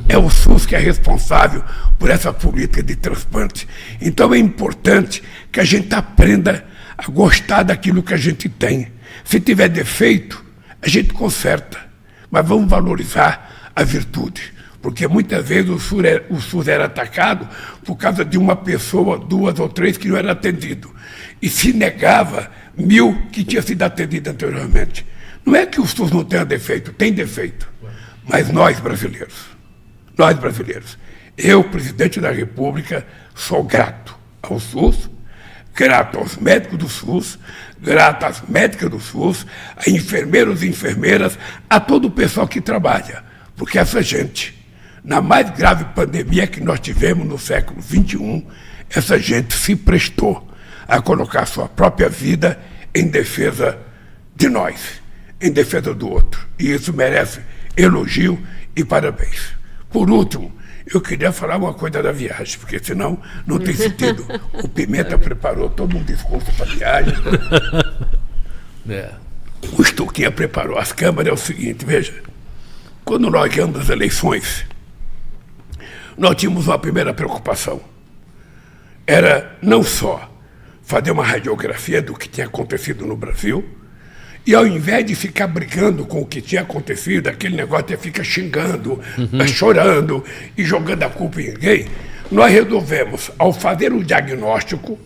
É o SUS que é responsável por essa política de transplante. Então é importante que a gente aprenda a gostar daquilo que a gente tem. Se tiver defeito, a gente conserta. Mas vamos valorizar a virtude, porque muitas vezes o SUS era atacado por causa de uma pessoa, 2 ou 3 que não era atendido. E se negava 1000 que tinha sido atendido anteriormente. Não é que o SUS não tenha defeito, tem defeito. Mas nós brasileiros, eu, presidente da República, sou grato ao SUS, grato aos médicos do SUS, grato às médicas do SUS, a enfermeiros e enfermeiras, a todo o pessoal que trabalha. Porque essa gente, na mais grave pandemia que nós tivemos no século XXI, essa gente se prestou a colocar sua própria vida em defesa de nós, em defesa do outro. E isso merece elogio e parabéns. Por último, eu queria falar uma coisa da viagem, porque senão não tem sentido. O Pimenta preparou todo um discurso para a viagem. O Stuquinha preparou as câmaras. É o seguinte, veja, quando nós ganhamos as eleições, nós tínhamos uma primeira preocupação. Era não só fazer uma radiografia do que tinha acontecido no Brasil, e ao invés de ficar brigando com o que tinha acontecido, aquele negócio de ficar xingando, chorando e jogando a culpa em ninguém, nós resolvemos, ao fazer o diagnóstico,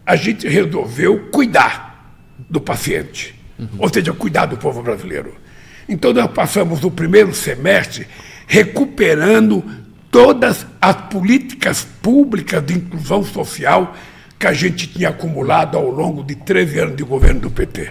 a gente resolveu cuidar do paciente, ou seja, cuidar do povo brasileiro. Então nós passamos o primeiro semestre recuperando todas as políticas públicas de inclusão social que a gente tinha acumulado ao longo de 13 anos de governo do PT.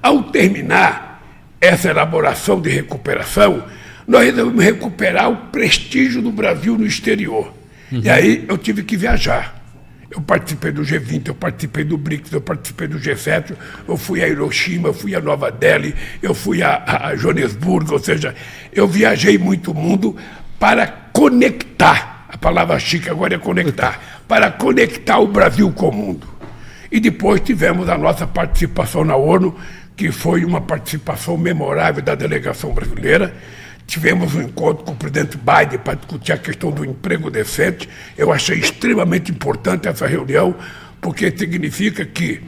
Ao terminar essa elaboração de recuperação, nós resolvemos recuperar o prestígio do Brasil no exterior. E aí eu tive que viajar. Eu participei do G20, eu participei do BRICS, eu participei do G7, eu fui a Hiroshima, eu fui a Nova Delhi, eu fui a Joanesburgo, ou seja, eu viajei muito o mundo para conectar, a palavra chique agora é conectar, para conectar o Brasil com o mundo. E depois tivemos a nossa participação na ONU, que foi uma participação memorável da delegação brasileira. Tivemos um encontro com o presidente Biden para discutir a questão do emprego decente. Eu achei extremamente importante essa reunião, porque significa que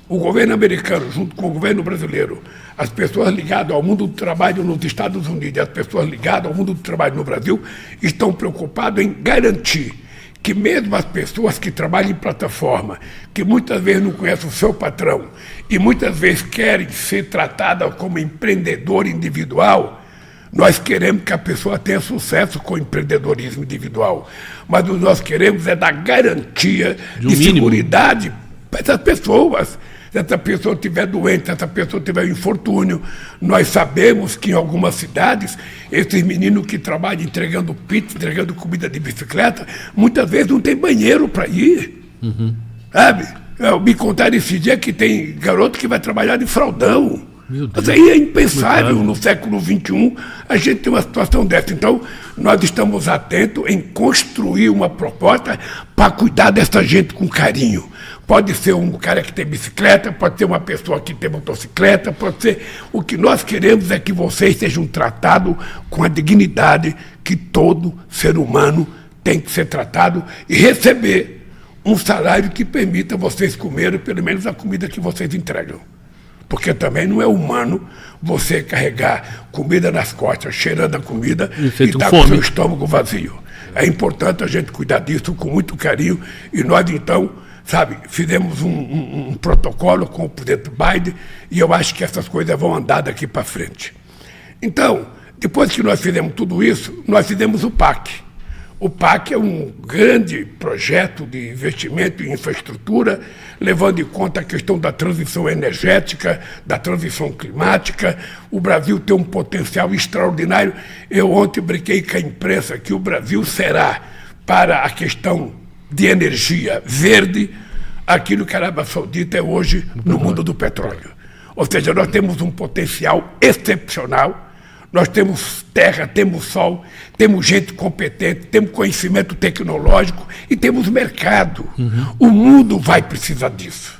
o governo americano, junto com o governo brasileiro, as pessoas ligadas ao mundo do trabalho nos Estados Unidos e as pessoas ligadas ao mundo do trabalho no Brasil, estão preocupados em garantir que mesmo as pessoas que trabalham em plataforma, que muitas vezes não conhecem o seu patrão e muitas vezes querem ser tratadas como empreendedor individual, nós queremos que a pessoa tenha sucesso com o empreendedorismo individual. Mas o que nós queremos é dar garantia de seguridade para essas pessoas. Se essa pessoa estiver doente, se essa pessoa tiver um infortúnio, nós sabemos que em algumas cidades, esses meninos que trabalham entregando pizza, entregando comida de bicicleta, muitas vezes não tem banheiro para ir. Sabe? Me contaram esse dia que tem garoto que vai trabalhar de fraldão. Mas aí é impensável no século XXI a gente ter uma situação dessa. Então, nós estamos atentos em construir uma proposta para cuidar dessa gente com carinho. Pode ser um cara que tem bicicleta, pode ser uma pessoa que tem motocicleta, pode ser... O que nós queremos é que vocês sejam tratados com a dignidade que todo ser humano tem que ser tratado e receber um salário que permita vocês comerem pelo menos a comida que vocês entregam. porque também não é humano você carregar comida nas costas, cheirando a comida e estar com o seu estômago vazio. É importante a gente cuidar disso com muito carinho, e nós, então, sabe, fizemos um protocolo com o presidente Biden, e eu acho que essas coisas vão andar daqui para frente. Então, depois que nós fizemos tudo isso, nós fizemos o PAC. O PAC é um grande projeto de investimento em infraestrutura, levando em conta a questão da transição energética, da transição climática. O Brasil tem um potencial extraordinário. Eu ontem brinquei com a imprensa que o Brasil será, para a questão de energia verde, aquilo que a Arábia Saudita é hoje no mundo do petróleo. Ou seja, nós temos um potencial excepcional. Nós temos terra, temos sol, temos gente competente, temos conhecimento tecnológico e temos mercado. O mundo vai precisar disso.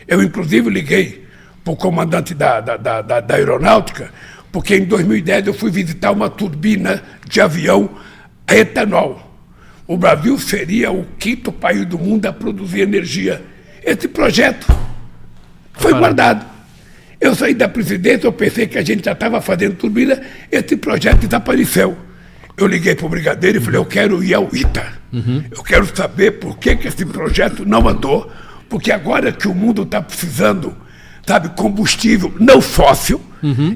Eu, inclusive, liguei para o comandante da aeronáutica, porque em 2010 eu fui visitar uma turbina de avião a etanol. O Brasil seria o 5º país do mundo a produzir energia. Esse projeto foi guardado. Eu saí da presidência, eu pensei que a gente já estava fazendo turbina, esse projeto desapareceu. Eu liguei para o brigadeiro e falei, eu quero ir ao ITA. Eu quero saber por que esse projeto não andou, porque agora que o mundo está precisando, sabe, combustível não fóssil,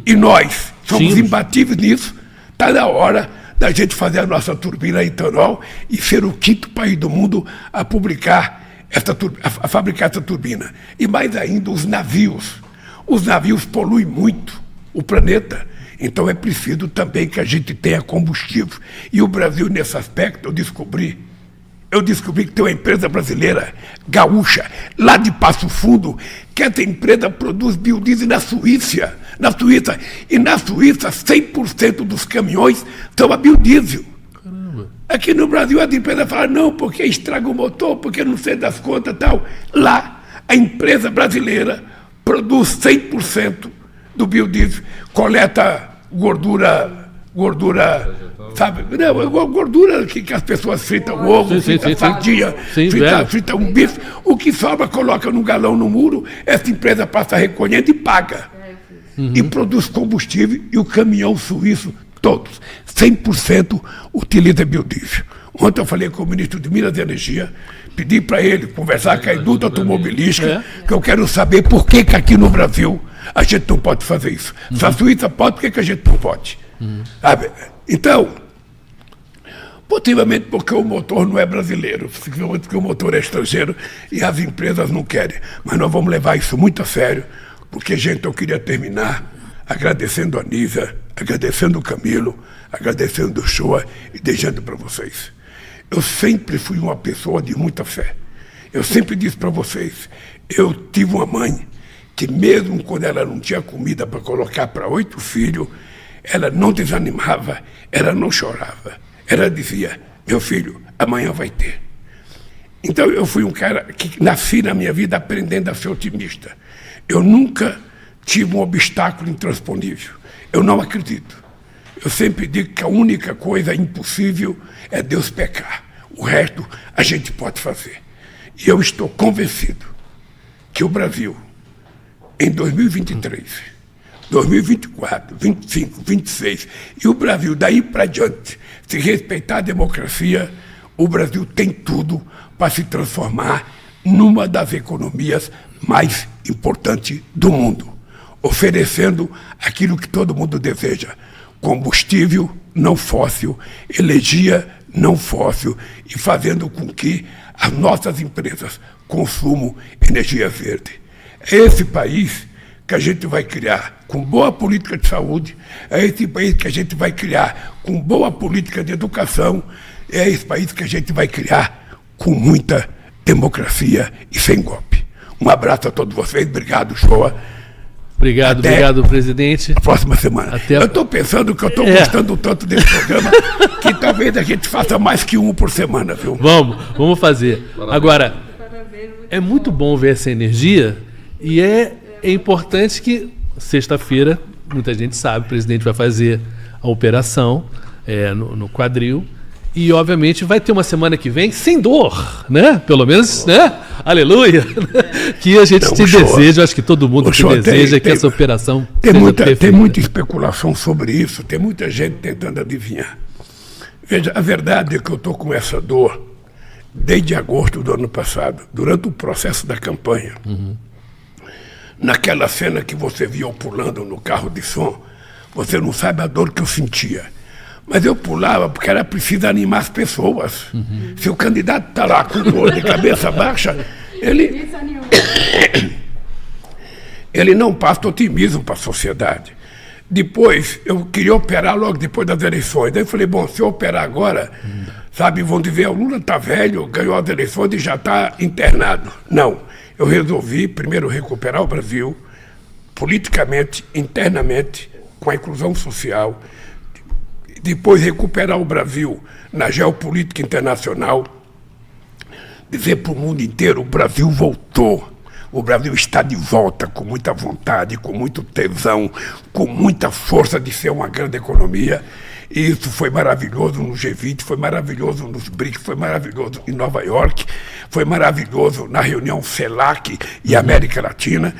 e nós somos imbatíveis nisso, está na hora da gente fazer a nossa turbina a etanol e ser o 5º país do mundo a fabricar essa turbina. E mais ainda, os navios. Os navios poluem muito o planeta, então é preciso também que a gente tenha combustível. E o Brasil, nesse aspecto, eu descobri que tem uma empresa brasileira, gaúcha, lá de Passo Fundo, que essa empresa produz biodiesel na Suíça. E na Suíça, 100% dos caminhões são a biodiesel. Caramba. Aqui no Brasil, as empresas falam, não, porque estraga o motor, porque não sei das contas e tal. Lá, a empresa brasileira produz 100% do biodiesel, coleta gordura, sabe? Não, gordura que as pessoas fritam ovo, fritam sardinha, fritam um bife. O que sobra, coloca num galão no muro, essa empresa passa recolhendo e paga. E produz combustível, e o caminhão suíço, todos, 100% utiliza biodiesel. Ontem eu falei com o ministro de Minas e Energia, pedi para ele conversar com a indústria automobilística, que eu quero saber por que aqui no Brasil a gente não pode fazer isso. Se a Suíça pode, por que a gente não pode? Então, possivelmente porque o motor não é brasileiro, possivelmente porque o motor é estrangeiro e as empresas não querem. Mas nós vamos levar isso muito a sério, porque, gente, eu queria terminar agradecendo a Nízia, agradecendo o Camilo, agradecendo o Shoa e deixando para vocês. Eu sempre fui uma pessoa de muita fé. Eu sempre disse para vocês, eu tive uma mãe que mesmo quando ela não tinha comida para colocar para 8 filhos, ela não desanimava, ela não chorava. Ela dizia, meu filho, amanhã vai ter. Então eu fui um cara que nasci na minha vida aprendendo a ser otimista. Eu nunca tive um obstáculo intransponível. Eu não acredito. Eu sempre digo que a única coisa impossível é Deus pecar. O resto a gente pode fazer. E eu estou convencido que o Brasil, em 2023, 2024, 2025, 2026, e o Brasil daí para diante, se respeitar a democracia, o Brasil tem tudo para se transformar numa das economias mais importantes do mundo, oferecendo aquilo que todo mundo deseja: combustível não fóssil, energia não fóssil, e fazendo com que as nossas empresas consumam energia verde. É esse país que a gente vai criar com boa política de saúde, é esse país que a gente vai criar com boa política de educação, é esse país que a gente vai criar com muita democracia e sem golpe. Um abraço a todos vocês, obrigado, Shoa. Obrigado, presidente. A próxima semana. Eu estou pensando que eu estou gostando tanto desse programa que talvez a gente faça mais que um por semana, viu? Vamos fazer. Parabéns. Agora, é muito bom ver essa energia e é importante que sexta-feira, muita gente sabe, o presidente vai fazer a operação no quadril. E, obviamente, vai ter uma semana que vem sem dor, né? Pelo menos, né? aleluia, que a gente Não, te deseja, acho que todo mundo te deseja que essa operação seja perfeita. Tem muita especulação sobre isso, tem muita gente tentando adivinhar. Veja, a verdade é que eu estou com essa dor desde agosto do ano passado, durante o processo da campanha. Naquela cena que você viu eu pulando no carro de som, você não sabe a dor que eu sentia. Mas eu pulava porque era preciso animar as pessoas. Se o candidato está lá com dor de cabeça baixa, ele não passa otimismo para a sociedade. Depois, eu queria operar logo depois das eleições. Daí eu falei, bom, se eu operar agora, sabe, vão dizer, o Lula está velho, ganhou as eleições e já está internado. Não, eu resolvi primeiro recuperar o Brasil, politicamente, internamente, com a inclusão social, depois recuperar o Brasil na geopolítica internacional, dizer para o mundo inteiro, o Brasil voltou. O Brasil está de volta com muita vontade, com muito tesão, com muita força de ser uma grande economia. E isso foi maravilhoso no G20, foi maravilhoso nos BRICS, foi maravilhoso em Nova York, foi maravilhoso na reunião CELAC e América Latina.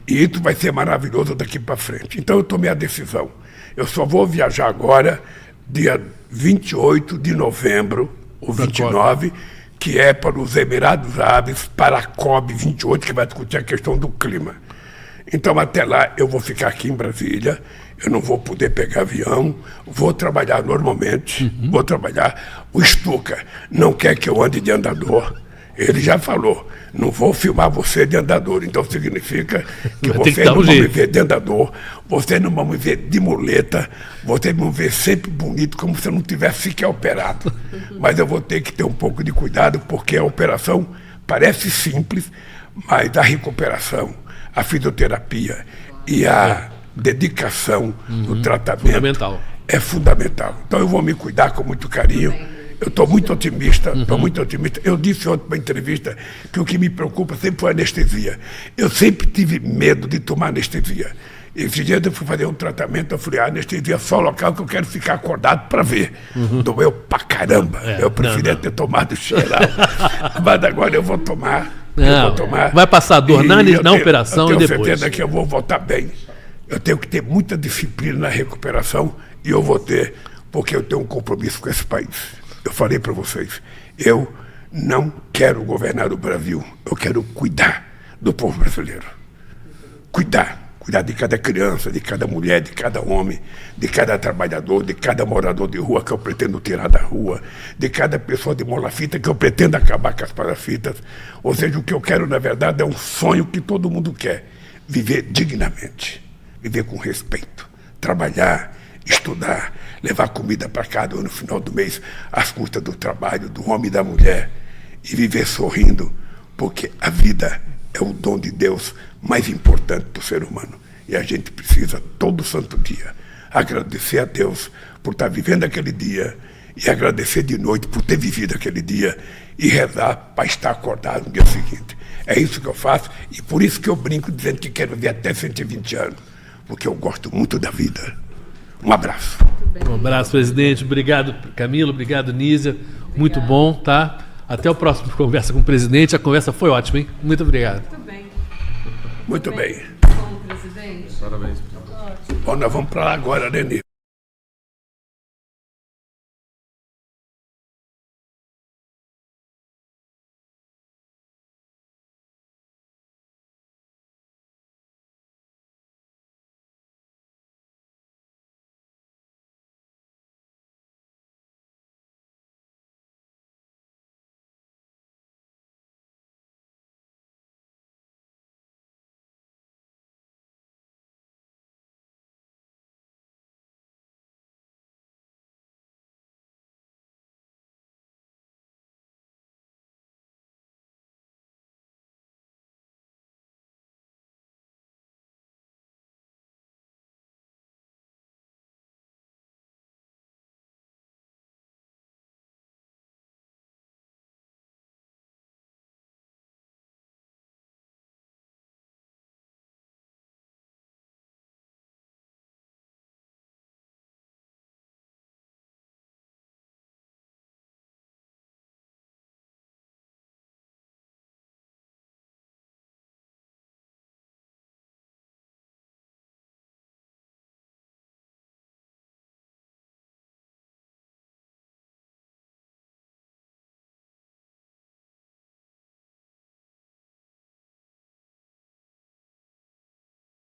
E isso vai ser maravilhoso daqui para frente. Então eu tomei a decisão. Eu só vou viajar agora, dia 28 de novembro, ou 29, que é para os Emirados Árabes, para a COP28, que vai discutir a questão do clima. Então, até lá, eu vou ficar aqui em Brasília, eu não vou poder pegar avião, vou trabalhar normalmente, vou trabalhar. O Stuka não quer que eu ande de andador. Ele já falou, não vou filmar você de andador, então significa que você não vai me ver de andador, você não vai me ver de muleta, você vai me ver sempre bonito, como se eu não tivesse sequer operado. Mas eu vou ter que ter um pouco de cuidado, porque a operação parece simples, mas a recuperação, a fisioterapia e a dedicação no tratamento é fundamental. Então eu vou me cuidar com muito carinho. Eu estou muito otimista, Eu disse ontem na entrevista que o que me preocupa sempre foi a anestesia. Eu sempre tive medo de tomar anestesia. Esse dia eu fui fazer um tratamento, eu falei, anestesia é só local que eu quero ficar acordado para ver. Doeu pra caramba. Eu preferia ter tomado geral. Mas agora eu vou tomar. Vai passar dor na operação e depois. Eu tenho certeza que eu vou voltar bem. Eu tenho que ter muita disciplina na recuperação e eu vou ter, porque eu tenho um compromisso com esse país. Eu falei para vocês, eu não quero governar o Brasil, eu quero cuidar do povo brasileiro. Cuidar de cada criança, de cada mulher, de cada homem, de cada trabalhador, de cada morador de rua que eu pretendo tirar da rua, de cada pessoa de mola-fita que eu pretendo acabar com as parafitas. Ou seja, o que eu quero, na verdade, é um sonho que todo mundo quer, viver dignamente, viver com respeito, trabalhar, estudar, levar comida para casa no final do mês, às custas do trabalho, do homem e da mulher, e viver sorrindo, porque a vida é o dom de Deus mais importante para o ser humano. E a gente precisa, todo santo dia, agradecer a Deus por estar vivendo aquele dia, e agradecer de noite por ter vivido aquele dia, e rezar para estar acordado no dia seguinte. É isso que eu faço, e por isso que eu brinco dizendo que quero viver até 120 anos, porque eu gosto muito da vida. Um abraço. Um abraço, presidente. Obrigado, Camilo. Obrigado, Nízia. Muito bom, tá? Até o próximo Conversa com o Presidente. A conversa foi ótima, hein? Muito obrigado. Muito bem. Muito bem. Bom, presidente. Parabéns. Bom, nós vamos para lá agora, né, Nízia?